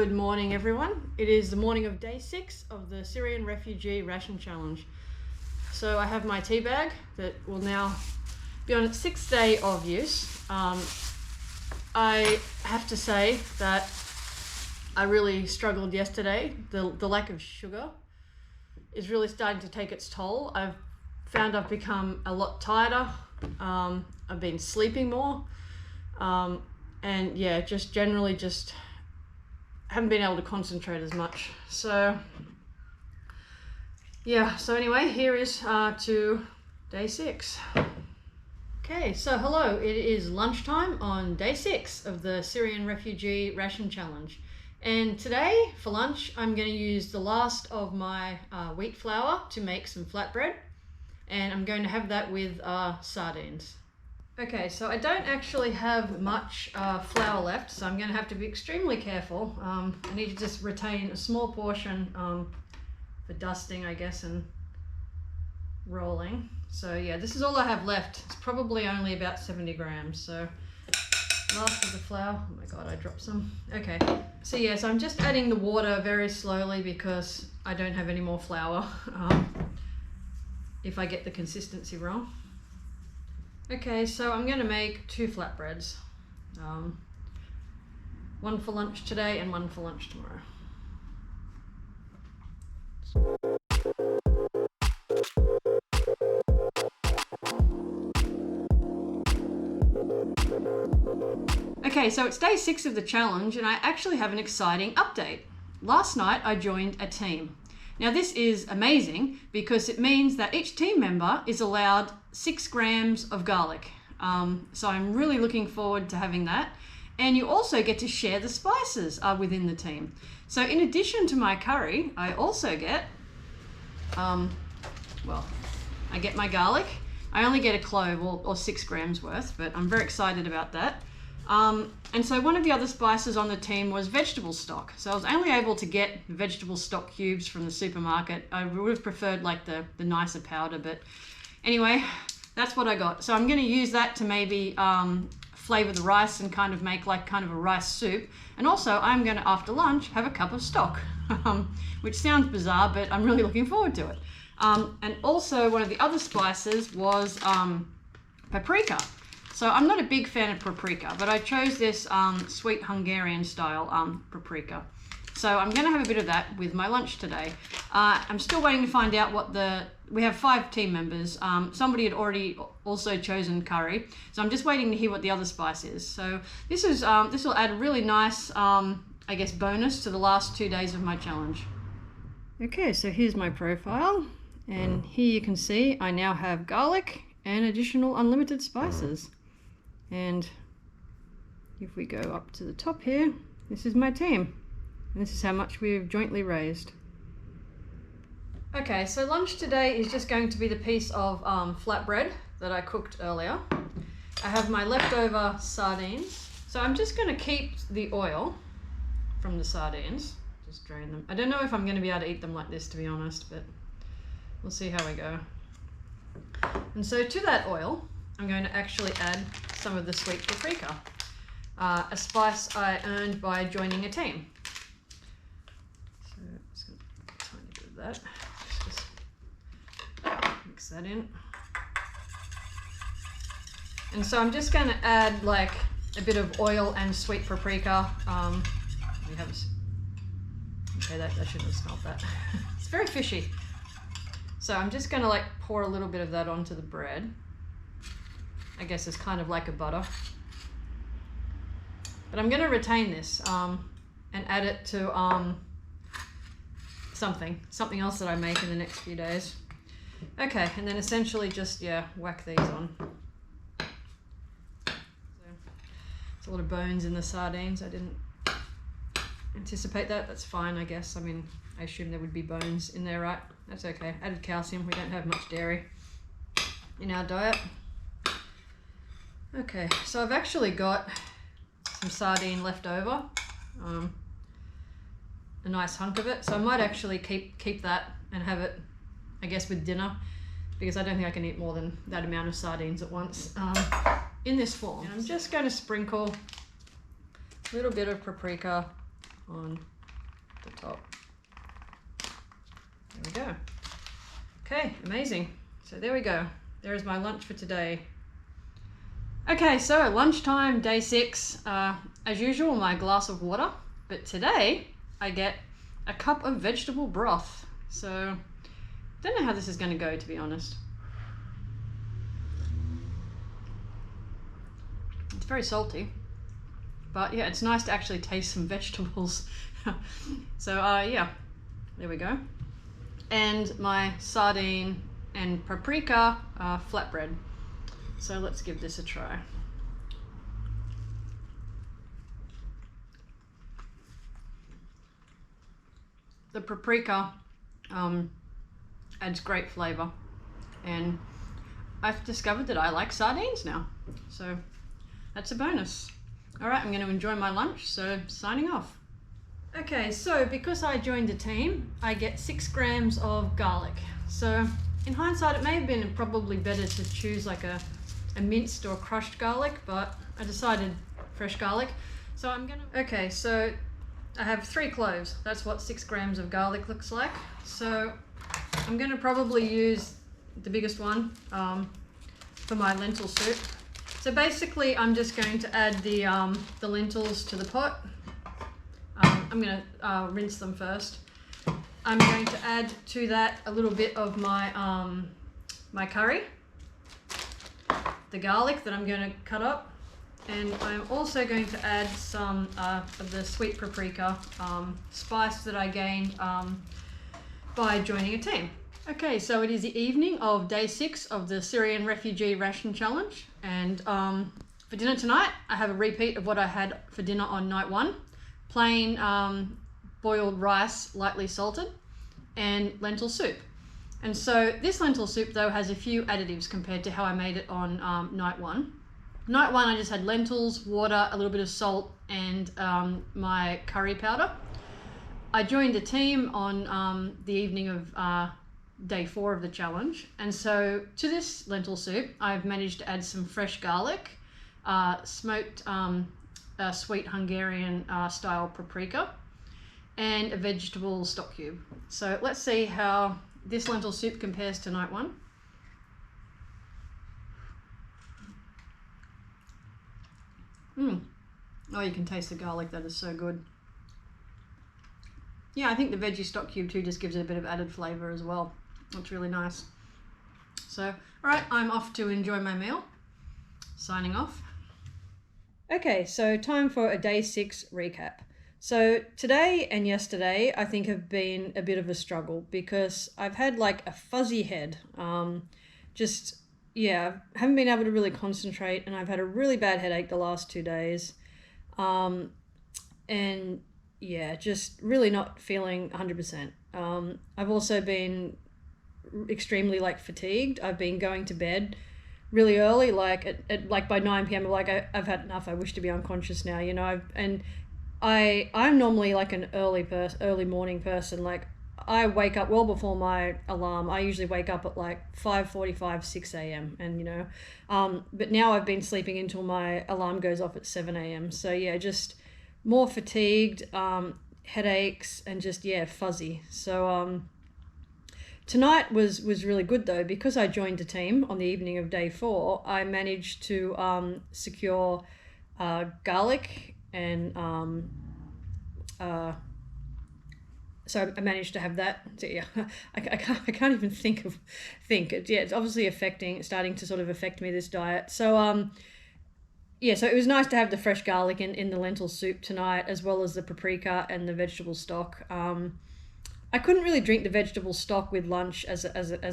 Good morning, everyone. It is the morning of day 6 of the Syrian Refugee Ration Challenge. So I have my tea bag that will now be on its 6th day of use. I have to say that I really struggled yesterday. The lack of sugar is really starting to take its toll. I've found I've become a lot tireder. I've been sleeping more. And yeah, just generally haven't been able to concentrate as much. So yeah, so anyway, here is to day 6. Okay, so hello, it is lunchtime on day 6 of the Syrian Refugee Ration Challenge. And today for lunch, I'm going to use the last of my wheat flour to make some flatbread. And I'm going to have that with sardines. Okay, so I don't actually have much flour left, so I'm going to have to be extremely careful. I need to just retain a small portion for dusting, I guess, and rolling. So yeah, this is all I have left. It's probably only about 70 grams. So last of the flour. Oh my God, I dropped some. Okay, so yeah, so I'm just adding the water very slowly because I don't have any more flour if I get the consistency wrong. Okay, so I'm going to make 2 flatbreads. One for lunch today and one for lunch tomorrow. Okay, so it's day 6 of the challenge and I actually have an exciting update. Last night I joined a team. Now this is amazing because it means that each team member is allowed 6 grams of garlic. So I'm really looking forward to having that. And you also get to share the spices within the team. So in addition to my curry, I also get, I get my garlic. I only get a clove or 6 grams worth, but I'm very excited about that. And so one of the other spices on the team was vegetable stock. So I was only able to get vegetable stock cubes from the supermarket. I would have preferred like the nicer powder, but anyway, that's what I got. So I'm going to use that to maybe flavor the rice and kind of make like kind of a rice soup. And also I'm going to, after lunch, have a cup of stock, which sounds bizarre, but I'm really looking forward to it. And also one of the other spices was paprika. So I'm not a big fan of paprika, but I chose this sweet Hungarian style paprika. So I'm going to have a bit of that with my lunch today. I'm still waiting to find out what we have 5 team members. Somebody had already also chosen curry. So I'm just waiting to hear what the other spice is. So this will add a really nice, I guess, bonus to the last 2 days of my challenge. Okay, so here's my profile. And here you can see I now have garlic and additional unlimited spices. And if we go up to the top here, this is my team. And this is how much we've jointly raised. Okay, so lunch today is just going to be the piece of flatbread that I cooked earlier. I have my leftover sardines. So I'm just going to keep the oil from the sardines. Just drain them. I don't know if I'm going to be able to eat them like this, to be honest, but we'll see how we go. And so to that oil, I'm going to actually add some of the sweet paprika, a spice I earned by joining a team. So I'm just going to put a tiny bit of that. Just mix that in. And so I'm just going to add like a bit of oil and sweet paprika. Okay, that shouldn't have smelled that. It's very fishy. So I'm just going to like pour a little bit of that onto the bread. I guess it's kind of like a butter. But I'm going to retain this and add it to something else that I make in the next few days. Okay, and then essentially just, whack these on. So, there's a lot of bones in the sardines. I didn't anticipate that. That's fine, I guess. I mean, I assume there would be bones in there, right? That's okay. Added calcium. We don't have much dairy in our diet. Okay, so I've actually got some sardine left over, a nice hunk of it. So I might actually keep that and have it, I guess, with dinner, because I don't think I can eat more than that amount of sardines at once in this form. And I'm just going to sprinkle a little bit of paprika on the top. There we go. Okay, amazing. So there we go. There is my lunch for today. Okay, so lunchtime, day 6. As usual, my glass of water. But today, I get a cup of vegetable broth. So, don't know how this is going to go, to be honest. It's very salty. But yeah, it's nice to actually taste some vegetables. So yeah, there we go. And my sardine and paprika flatbread. So let's give this a try. The paprika adds great flavor, and I've discovered that I like sardines now. So that's a bonus. All right, I'm going to enjoy my lunch, so signing off. Okay, so because I joined the team, I get 6 grams of garlic. So in hindsight, it may have been probably better to choose like a minced or crushed garlic, but I decided fresh garlic. So I'm gonna, okay, so I have 3 cloves. That's what 6 grams of garlic looks like. So I'm gonna probably use the biggest one for my lentil soup. So basically, I'm just going to add the lentils to the pot. I'm going to rinse them first. I'm going to add to that a little bit of my my curry, the garlic that I'm going to cut up, and I'm also going to add some of the sweet paprika spice that I gained by joining a team. Okay, so it is the evening of day 6 of the Syrian Refugee Ration Challenge, and for dinner tonight I have a repeat of what I had for dinner on night 1. Plain boiled rice, lightly salted, and lentil soup. And so this lentil soup though has a few additives compared to how I made it on night 1. Night 1 I just had lentils, water, a little bit of salt, and my curry powder. I joined a team on the evening of day 4 of the challenge, and so to this lentil soup I've managed to add some fresh garlic, smoked sweet Hungarian style paprika, and a vegetable stock cube. So let's see how this lentil soup compares to night 1. Oh, you can taste the garlic. That is so good. Yeah, I think the veggie stock cube too just gives it a bit of added flavor as well. It's really nice. So, all right, I'm off to enjoy my meal. Signing off. Okay, so time for a day 6 recap. So today and yesterday I think have been a bit of a struggle because I've had like a fuzzy head. Just, yeah, haven't been able to really concentrate, and I've had a really bad headache the last 2 days. And yeah, just really not feeling 100%. I've also been extremely like fatigued. I've been going to bed really early, like at like by 9 p.m. like I've had enough. I wish to be unconscious now, you know. I'm normally like an early morning person. Like I wake up well before my alarm. I usually wake up at like 5:45, 6 a.m. and you know, but now I've been sleeping until my alarm goes off at 7 a.m. So yeah, just more fatigued, headaches, and just yeah, fuzzy. So tonight was really good though, because I joined a team on the evening of day 4. I managed to secure garlic, and so I managed to have that. So yeah, I can't even think. Yeah, it's obviously starting to sort of affect me, this diet. So yeah, so it was nice to have the fresh garlic in the lentil soup tonight, as well as the paprika and the vegetable stock. I couldn't really drink the vegetable stock with lunch as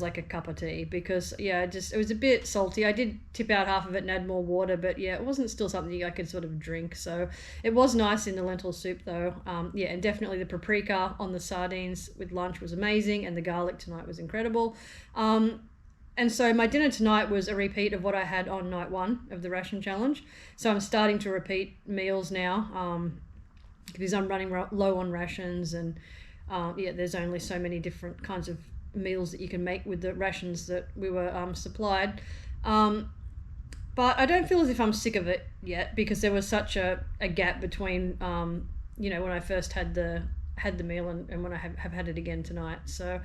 like a cup of tea, because yeah, it was a bit salty. I did tip out half of it and add more water, but yeah, it wasn't still something I could sort of drink. So it was nice in the lentil soup though. Yeah, and definitely the paprika on the sardines with lunch was amazing, and the garlic tonight was incredible. And so my dinner tonight was a repeat of what I had on night 1 of the ration challenge. So I'm starting to repeat meals now, because I'm running low on rations, and yeah, there's only so many different kinds of meals that you can make with the rations that we were supplied. But I don't feel as if I'm sick of it yet, because there was such a gap between, you know, when I first had the had the meal and when I have had it again tonight. So,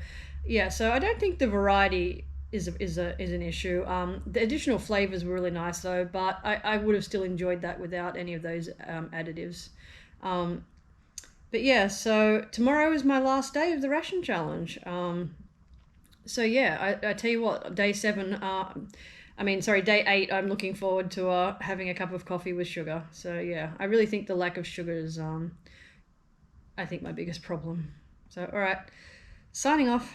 yeah. So I don't think the variety is an issue. The additional flavors were really nice though, but I would have still enjoyed that without any of those additives. But yeah, so tomorrow is my last day of the ration challenge. So yeah, I tell you what, day 8, I'm looking forward to having a cup of coffee with sugar. So yeah, I really think the lack of sugar is, I think, my biggest problem. So, all right, signing off.